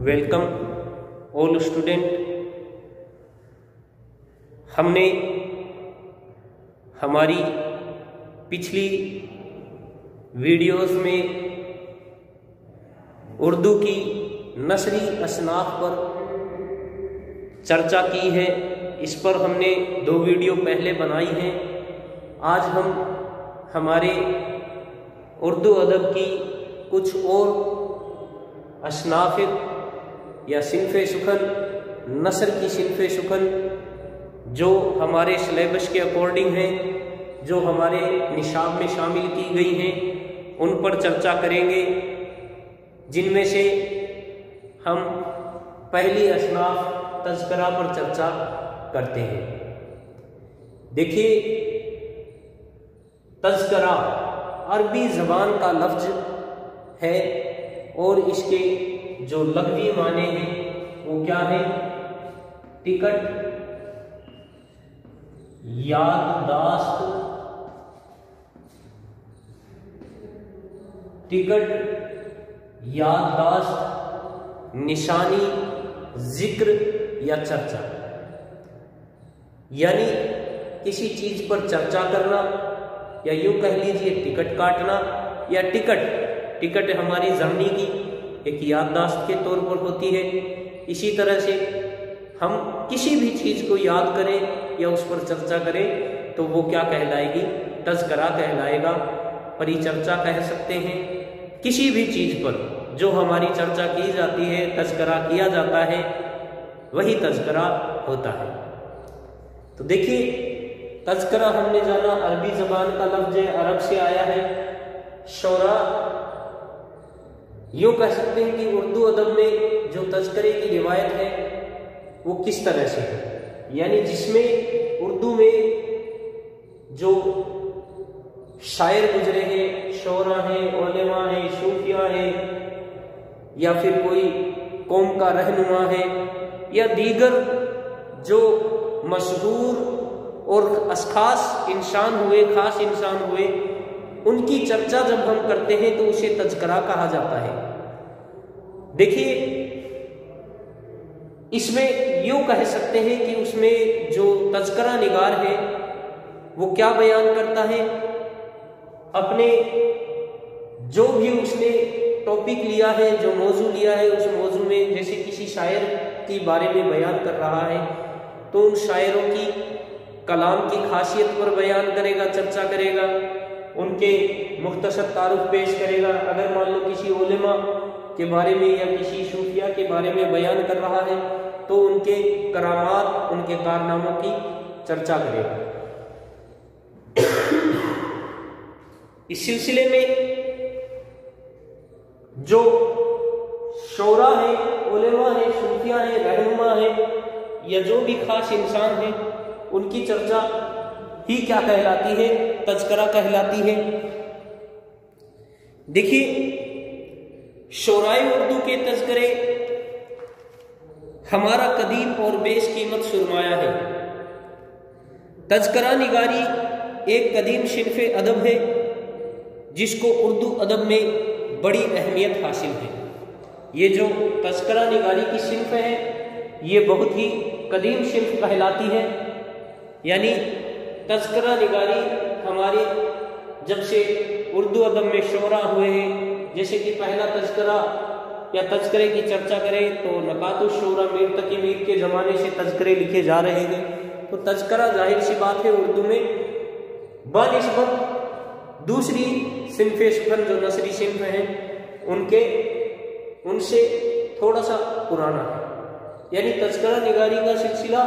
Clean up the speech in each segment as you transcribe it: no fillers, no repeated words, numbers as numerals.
Welcome all student. हमने हमारी पिछली वीडियोस में उर्दू की नसरी असनाफ पर चर्चा की है। इस पर हमने 2 वीडियो पहले बनाई हैं। आज हम हमारे उर्दू अदब की कुछ और असनाफ या सिनफ़े सुखन, नसर की सिनफ़े सुखन जो हमारे सिलेबस के अकॉर्डिंग हैं, जो हमारे निशाब में शामिल की गई हैं, उन पर चर्चा करेंगे। जिनमें से हम पहली असनाफ तज़किरा पर चर्चा करते हैं। देखिए, तज़किरा अरबी ज़बान का लफ्ज़ है और इसके जो लग़वी माने हैं वो क्या है? टिकट, याददाश्त, टिकट, याददाश्त, निशानी, जिक्र या चर्चा। यानी किसी चीज पर चर्चा करना, या यूं कह लीजिए टिकट काटना, या टिकट हमारी ज़हनी की एक याददाश्त के तौर पर होती है। इसी तरह से हम किसी भी चीज को याद करें या उस पर चर्चा करें तो वो क्या कहलाएगी? तज़किरा कहलाएगा। परिचर्चा कह सकते हैं। किसी भी चीज पर जो हमारी चर्चा की जाती है, तज़किरा किया जाता है, वही तज़किरा होता है। तो देखिए, तज़किरा हमने जाना अरबी ज़बान का लफ्ज़ है, अरब से आया है। शोरा, यूं कह सकते हैं कि उर्दू अदब में जो तज़किरे की रिवायत है वो किस तरह से है, यानी जिसमें उर्दू में जो शायर गुजरे हैं, शोरा हैं, उलेमा हैं, सूफिया हैं, या फिर कोई कौम का रहनुमा है, या दीगर जो मशहूर और खास इंसान हुए, उनकी चर्चा जब हम करते हैं तो उसे तज़किरा कहा जाता है। देखिए, इसमें यूं कह सकते हैं कि उसमें जो तज़किरा निगार है वो क्या बयान करता है? अपने जो भी उसने टॉपिक लिया है, जो मौजू लिया है, उस मौजू में जैसे किसी शायर के बारे में बयान कर रहा है तो उन शायरों की कलाम की खासियत पर बयान करेगा, चर्चा करेगा, उनके मुख्तसर तारुफ पेश करेगा। अगर मान लो किसी उलेमा के बारे में या किसी सूफिया के बारे में बयान कर रहा है तो उनके करामात, उनके कारनामों की चर्चा करेगा। इस सिलसिले में जो शोरा है, उलेमा है, सूफिया है, रहनुमा है, या जो भी खास इंसान है, उनकी चर्चा ही क्या कहलाती है? तज़किरा कहलाती है। देखिए, शोराए उर्दू के तज़किरे हमारा कदीम और बेशकीमत सुरमाया है। तज़किरा निगारी एक कदीम सिनफ़े अदब है जिसको उर्दू अदब में बड़ी अहमियत हासिल है। ये जो तज़किरा निगारी की सिनफ़ है ये बहुत ही कदीम सिनफ़ कहलाती है। यानी तज़किरा निगारी हमारे जब से उर्दू अदब में शोरा हुए हैं, जैसे कि पहला तज़किरा या तज़किरे की चर्चा करें तो नकातुश शोरा मीर तकी मीर के ज़माने से तज़किरे लिखे जा रहे हैं। तो तज़किरा जाहिर सी बात है उर्दू में बनिस्बत दूसरी सिनफ़े सुखन जो नसरी सिनफ़ हैं उनसे थोड़ा सा पुराना है। यानी तज़किरा निगारी का सिलसिला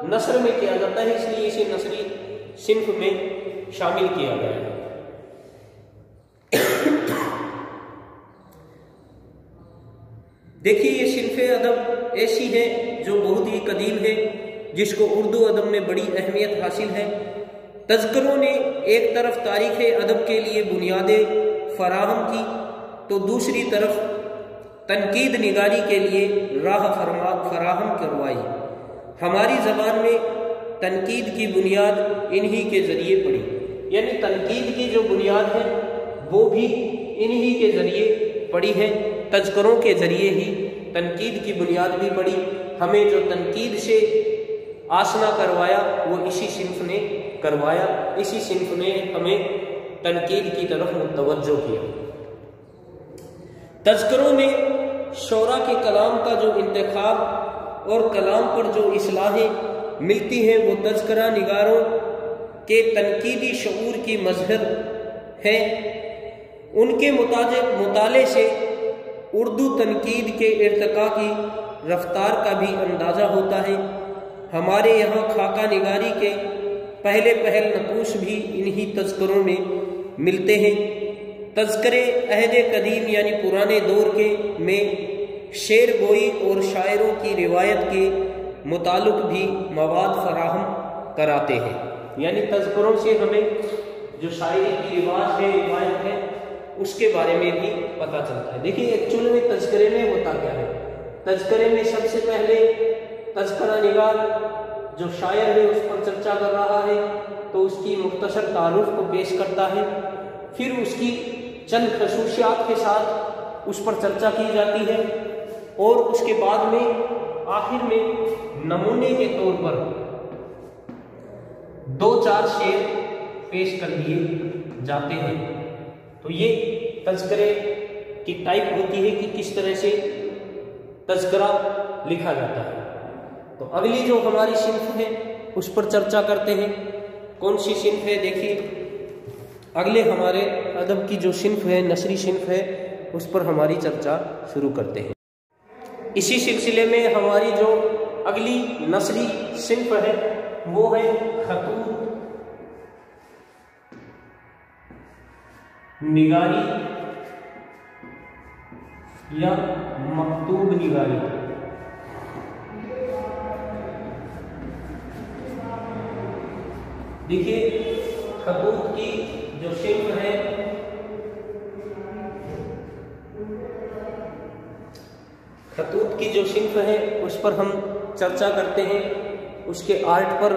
नसर में किया जाता है, इसलिए इसे नसरी सिनफ़ में शामिल किया गया है। देखिए, ये सिनफ़े अदब ऐसी है जो बहुत ही कदीम है, जिसको उर्दू अदब में बड़ी अहमियत हासिल है। तज़किरों ने एक तरफ तारीख़ अदब के लिए बुनियादें फराहम की तो दूसरी तरफ तनकीद निगारी के लिए राह फराहम करवाई। हमारी ज़बान में तनकीद की बुनियाद इन्हीं के ज़रिए पड़ी। यानी तनकीद की जो बुनियाद है वो भी इन्हीं के ज़रिए पड़ी है, तज़किरों के ज़रिए ही तनकीद की बुनियाद भी पड़ी। हमें जो तनकीद से आशना करवाया वो इसी सिन्फ ने करवाया, इसी सिन्फ ने हमें तनकीद की तरफ मुतवज्जो किया। तज़किरों में शोरा के कलाम का जो इंतखाब और कलाम पर जो इस्लाहें मिलती हैं वो तज़किरा निगारों के तनकीदी शऊर की मज़हर है। उनके मुताले से उर्दू तनकीद के इर्तिका की रफ्तार का भी अंदाज़ा होता है। हमारे यहाँ खाका निगारी के पहले पहल नकूश भी इन्हीं तज़किरों में मिलते हैं। तज़किरे अहद कदीम यानी पुराने दौर के में शेर गोई और शायरों की रिवायत के मुताल्लिक़ भी मवाद फराहम कराते हैं। यानी तज़किरों से हमें जो शायरी की रिवाज है, रिवायत है, उसके बारे में भी पता चलता है। देखिए एक्चुअल में तज़किरे में होता क्या है। तज़किरे में सबसे पहले तज़किरा निगार जो शायर है उस पर चर्चा कर रहा है तो उसकी मुख्तसर तारुफ को पेश करता है, फिर उसकी चंद खसूसियात के साथ उस पर चर्चा की जाती है और उसके बाद में आखिर में नमूने के तौर पर 2-4 शेर पेश कर दिए जाते हैं। तो ये तज़किरे की टाइप होती है कि किस तरह से तज़किरा लिखा जाता है। तो अगली जो हमारी सिन्फ है उस पर चर्चा करते हैं। कौन सी सिन्फ है? देखिए अगले हमारे अदब की जो सिन्फ है, नसरी सिन्फ है, उस पर हमारी चर्चा शुरू करते हैं। इसी सिलसिले में हमारी जो अगली नसरी सिन्फ है वो है खतूत निगारी या मकतूब निगारी। देखिए खतूत की जो सिन्फ है खतूत की जो सिन्फ है उस पर हम चर्चा करते हैं। उसके आर्ट पर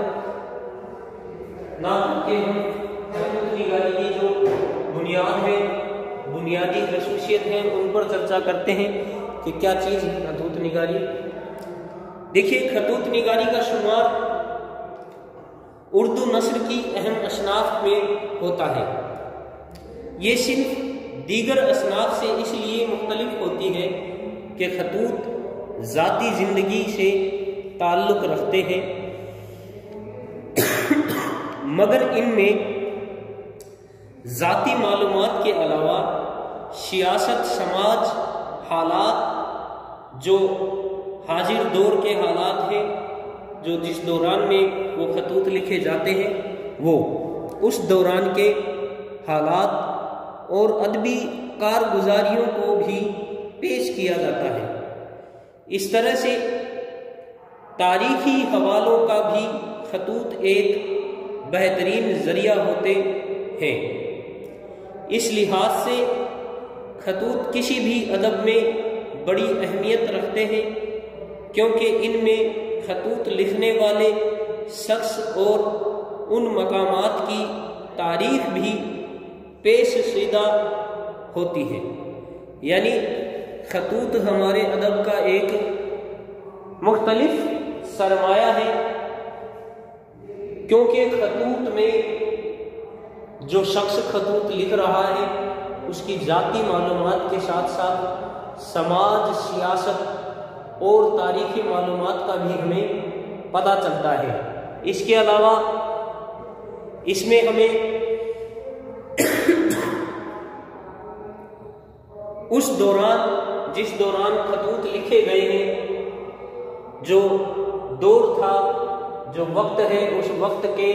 ना के हम खतूत निगारी की जो बुनियाद है, बुनियादी खसूसियत है, उन पर चर्चा करते हैं कि क्या चीज़ है खतूत निगारी। देखिए खतूत निगारी का शुमार उर्दू नस्र की अहम असनाफ में होता है। ये सिर्फ दीगर असनाफ से इसलिए मुख्तलिफ होती है कि खतूत ज़ाती ज़िंदगी से ताल्लुक़ रखते हैं, मगर इनमें ज़ाती मालूमात के अलावा सियासत, समाज, हालात, जो हाजिर दौर के हालात हैं, जो जिस दौरान में वो खतूत लिखे जाते हैं वो उस दौरान के हालात और अदबी कारगुजारियों को भी पेश किया जाता है। इस तरह से तारीखी हवालों का भी खतूत एक बेहतरीन ज़रिया होते हैं। इस लिहाज से खतूत किसी भी अदब में बड़ी अहमियत रखते हैं, क्योंकि इनमें खतूत लिखने वाले शख्स और उन मकामात की तारीख भी पेशशीदा होती है। यानी खतूत हमारे अदब का एक मुख्तलिफ सरमाया है, क्योंकि खतूत में जो शख्स खतूत लिख रहा है उसकी ज़ाती मालूमात के साथ साथ समाज, सियासत और तारीखी मालूमात का भी हमें पता चलता है। इसके अलावा इसमें हमें उस दौरान जिस दौरान खतूत लिखे गए हैं, जो दौर था, जो वक्त है, उस वक्त के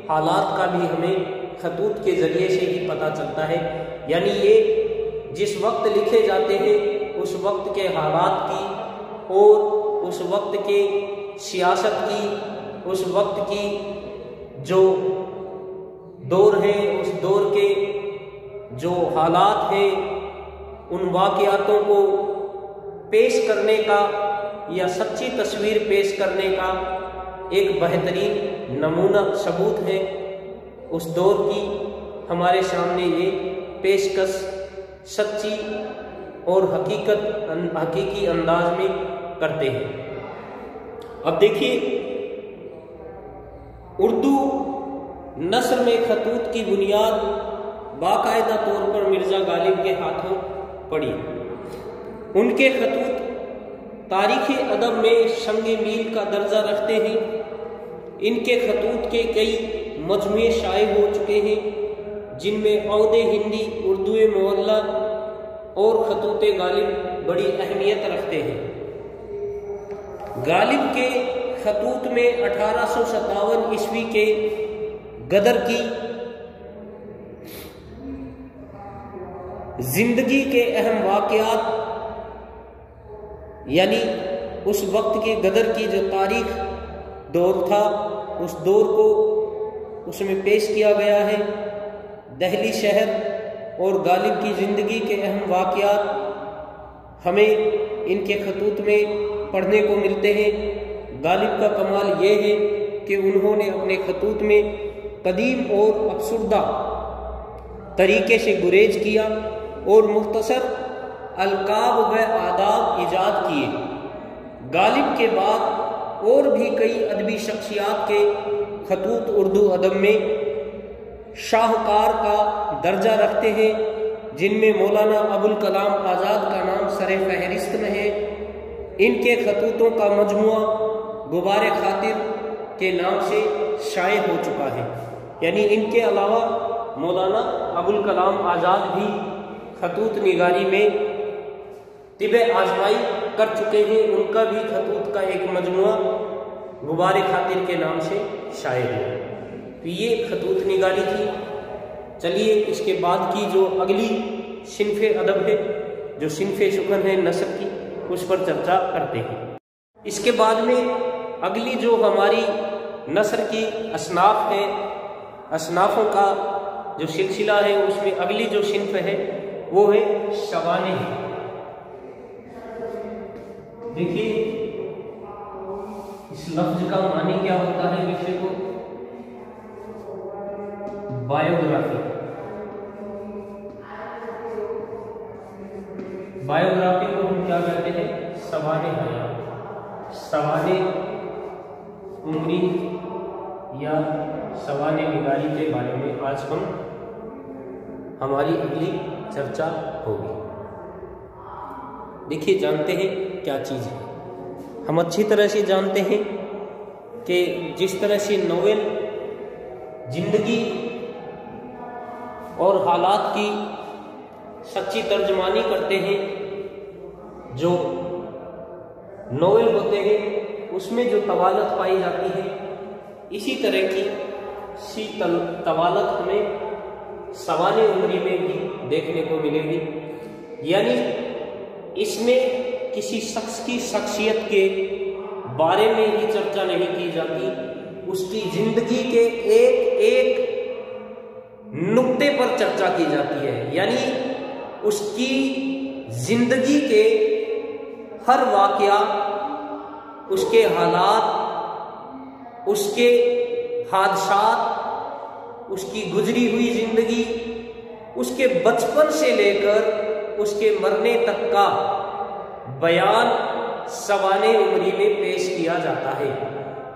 हालात का भी हमें खतूत के ज़रिए से ही पता चलता है। यानी ये जिस वक्त लिखे जाते हैं उस वक्त के हालात की और उस वक्त के सियासत की, उस वक्त की जो दौर है, उस दौर के जो हालात हैं, उन वाक़यातों को पेश करने का या सच्ची तस्वीर पेश करने का एक बेहतरीन नमूना सबूत है। उस दौर की हमारे सामने ये पेशकश सच्ची और हकीकी अंदाज में करते हैं। अब देखिए, उर्दू नस्र में खतूत की बुनियाद बाकायदा तौर पर मिर्जा गालिब के हाथों पड़ी। उनके खतूत तारीख़ अदब में संगे मील का दर्जा रखते हैं। इनके खतूत के कई मजमूए शाये हो चुके हैं, जिनमें औदे हिंदी, उर्दू मोहल्ला और खतूत गालिब बड़ी अहमियत रखते हैं। गालिब के खतूत में 1857 ईस्वी के गदर की जिंदगी के अहम वाक़यात, यानी उस वक्त के गदर की जो तारीख दौर था, उस दौर को उसमें पेश किया गया है। दहली शहर और गालिब की ज़िंदगी के अहम वाक़यात हमें इनके खतूत में पढ़ने को मिलते हैं। गालिब का कमाल ये है कि उन्होंने अपने खतूत में कदीम और अफसुर्दा तरीके से गुरेज किया और मुख्तसर अलकाब व आदाब ईजाद किए। गालिब के बाद और भी कई अदबी शख्सियात के खतूत उर्दू अदब में शाहकार का दर्जा रखते हैं, जिनमें मौलाना अबुल कलाम आज़ाद का नाम सरे फहरिस्त में है। इनके खतूतों का मजमुआ गुबारे खातिर के नाम से शाये हो चुका है। यानी इनके अलावा मौलाना अबुल कलाम आज़ाद भी खतूत निगारी में तिबे आजमाई कर चुके हैं। उनका भी खतूत का एक मजमुआ गुबारे खातिर के नाम से शाये है। तो ये खतूत निगारी थी। चलिए, इसके बाद की जो अगली सिनफ़े अदब है, जो सिनफ़े शुकन है नस्र की, उस पर चर्चा करते हैं। इसके बाद में अगली जो हमारी नस्र की असनाफ है, असनाफों का जो सिलसिला है, उसमें अगली जो सिनफ़ है वो है शवाने। देखिए, इस लफ्ज का मानी क्या होता है विषय को? बायोग्राफी। बायोग्राफी को हम क्या कहते हैं? सवाने हयात, सवाने उम्री या सवाने निगारी के बारे में आज हमारी अगली चर्चा होगी। देखिए, जानते हैं क्या चीज़ है। हम अच्छी तरह से जानते हैं कि जिस तरह से नोवेल जिंदगी और हालात की सच्ची तर्जमानी करते हैं, जो नोवेल होते हैं उसमें जो तवालत पाई जाती है, इसी तरह की सी तवालत हमें सवाने उम्री में भी देखने को मिलेगी। यानी इसमें किसी शख्स की शख्सियत के बारे में ही चर्चा नहीं की जाती, उसकी जिंदगी के एक एक नुक्ते पर चर्चा की जाती है। यानी उसकी जिंदगी के हर वाकया, उसके हालात, उसके हादसात, उसकी गुजरी हुई जिंदगी, उसके बचपन से लेकर उसके मरने तक का बयान सवाने उम्री में पेश किया जाता है।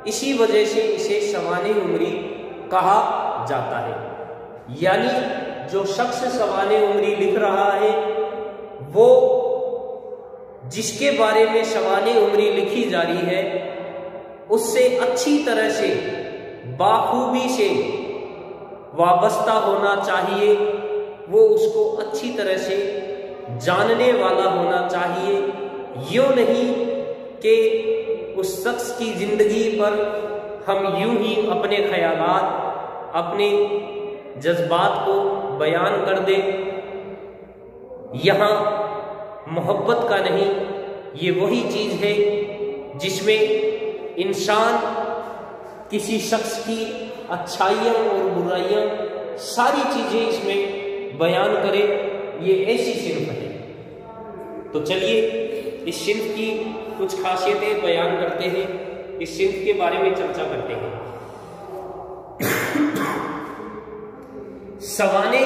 इसी वजह से इसे सवाने उम्री कहा जाता है। यानी जो शख्स सवाने उम्री लिख रहा है, वो जिसके बारे में सवाने उम्री लिखी जा रही है, उससे अच्छी तरह से बाखूबी से वाबस्ता होना चाहिए। वो उसको अच्छी तरह से जानने वाला होना चाहिए। यूं नहीं कि उस शख्स की जिंदगी पर हम यूं ही अपने ख्यालात, अपने जज्बात को बयान कर दें। यहाँ मोहब्बत का नहीं, ये वही चीज़ है जिसमें इंसान किसी शख्स की अच्छाइयाँ और बुराइयाँ सारी चीज़ें इसमें बयान करे। ये ऐसी सिन्फ है। तो चलिए, इस सिन्फ की कुछ खासियतें बयान करते हैं, इस सिन्फ के बारे में चर्चा करते हैं। सवाने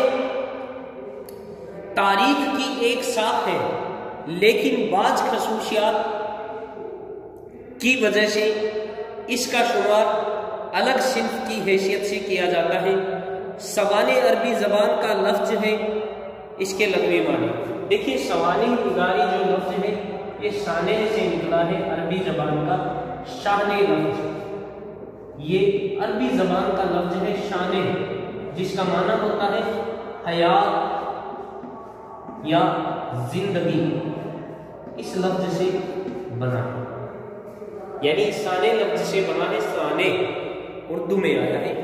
तारीख की एक शाख है लेकिन बाज खसूसियात की वजह से इसका शुमार अलग सिन्फ की हैसियत से किया जाता है। सवाने अरबी ज़बान का लफ्ज है, इसके लगवे माने। देखिए सवाने निगारी जो लफ्ज है ये शाने से निकला है, अरबी ज़बान का शाने लफ्ज। ये अरबी ज़बान का लफ्ज है शाने, जिसका माना होता है हयात या जिंदगी। इस लफ्ज से बना है, यानी साने लफ्ज से बना है, साने उर्दू में आया है।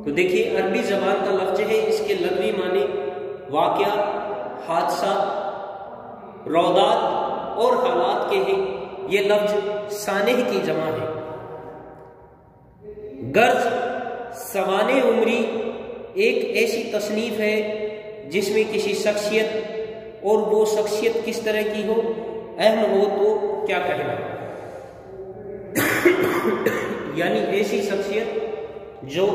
तो देखिए अरबी ज़बान का लफ्ज है, इसके लगवी माने वाक़या, हादसा, रौदात और हालात के हैं। ये लफ्ज साने की जमा है। गर्ज सवाने उम्री एक ऐसी तसनीफ है जिसमें किसी शख्सियत और वो शख्सियत किस तरह की हो, अहम हो तो क्या कहना, यानी ऐसी शख्सियत जो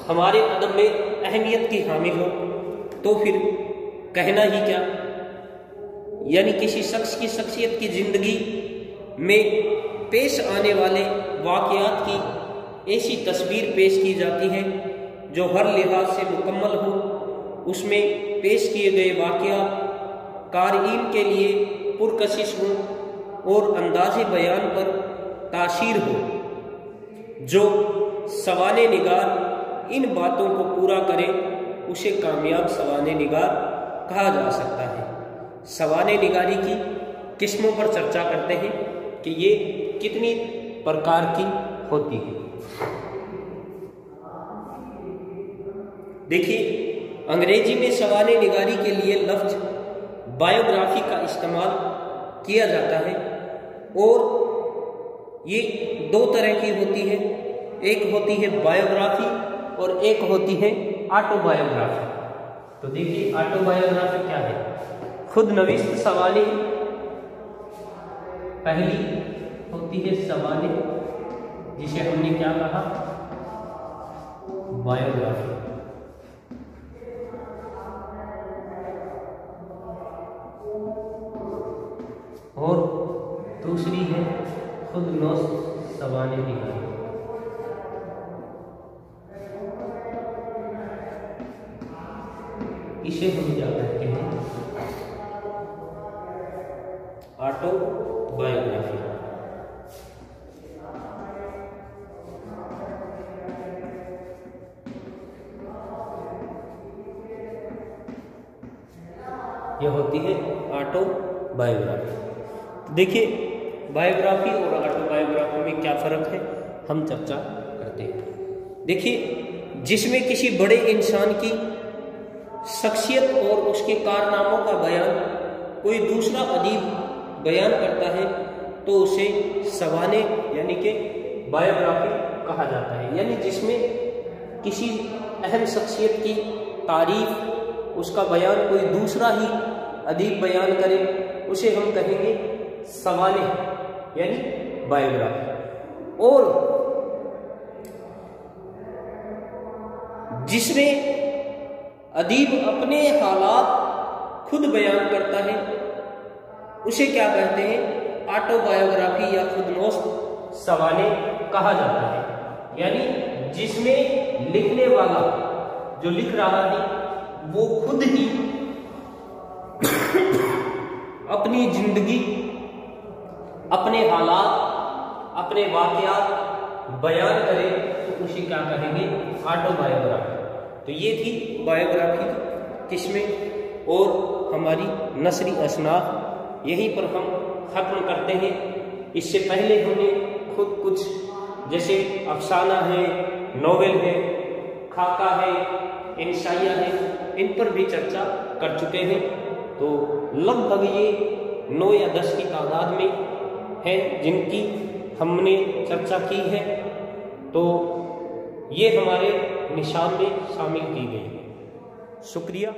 हमारे अदब में अहमियत की हामिल हो तो फिर कहना ही क्या। यानी किसी शख्स की शख्सियत की जिंदगी में पेश आने वाले वाक़यात की ऐसी तस्वीर पेश की जाती है जो हर लिहाज से मुकम्मल हो। उसमें पेश किए गए वाक़यात क़ारीन के लिए पुरकशिश हो और अंदाज़े बयान पर तासीर हो। जो सवाने निगार इन बातों को पूरा करे उसे कामयाब सवाने निगार कहा जा सकता है। सवाने निगारी की किस्मों पर चर्चा करते हैं कि ये कितनी प्रकार की होती है। देखिए अंग्रेजी में सवाने निगारी के लिए लफ्ज बायोग्राफी का इस्तेमाल किया जाता है और ये दो तरह की होती है। एक होती है बायोग्राफी और एक होती है ऑटोबायोग्राफी। तो देखिए ऑटोबायोग्राफी क्या है। खुद नविस्त सवाने पहली होती है सवाने, जिसे हमने क्या कहा, बायोग्राफी। और दूसरी है खुद नौस सवाने निगारी। इसे हम क्या कहते हैं, ऑटोबायोग्राफी। यह होती है ऑटोबायोग्राफी। देखिए बायोग्राफी और ऑटोबायोग्राफी में क्या फ़र्क है हम चर्चा करते हैं। देखिए जिसमें किसी बड़े इंसान की शख्सियत और उसके कारनामों का बयान कोई दूसरा अदीब बयान करता है तो उसे सवाने यानी कि बायोग्राफी कहा जाता है। यानी जिसमें किसी अहम शख्सियत की तारीफ, उसका बयान कोई दूसरा ही अदीब बयान करे उसे हम कहेंगे सवाने यानी बायोग्राफी। और जिसमें अदीब अपने हालात खुद बयान करता है उसे क्या कहते हैं, ऑटोबायोग्राफी या खुदनोस सवाने कहा जाता है। यानी जिसमें लिखने वाला जो लिख रहा है वो खुद ही अपनी जिंदगी, अपने हालात, अपने वाकयात बयान करे तो उसे क्या कहेंगे, ऑटोबायोग्राफी। तो ये थी बायोग्राफी की किस्में और हमारी नसरी असनाफ यहीं पर हम ख़त्म करते हैं। इससे पहले हमने खुद कुछ जैसे अफसाना है, नोवेल है, खाका है, इंशाइया है, इन पर भी चर्चा कर चुके हैं। तो लगभग ये 9 या 10 की तादाद में है जिनकी हमने चर्चा की है। तो ये हमारे निशान में शामिल की गई है। शुक्रिया।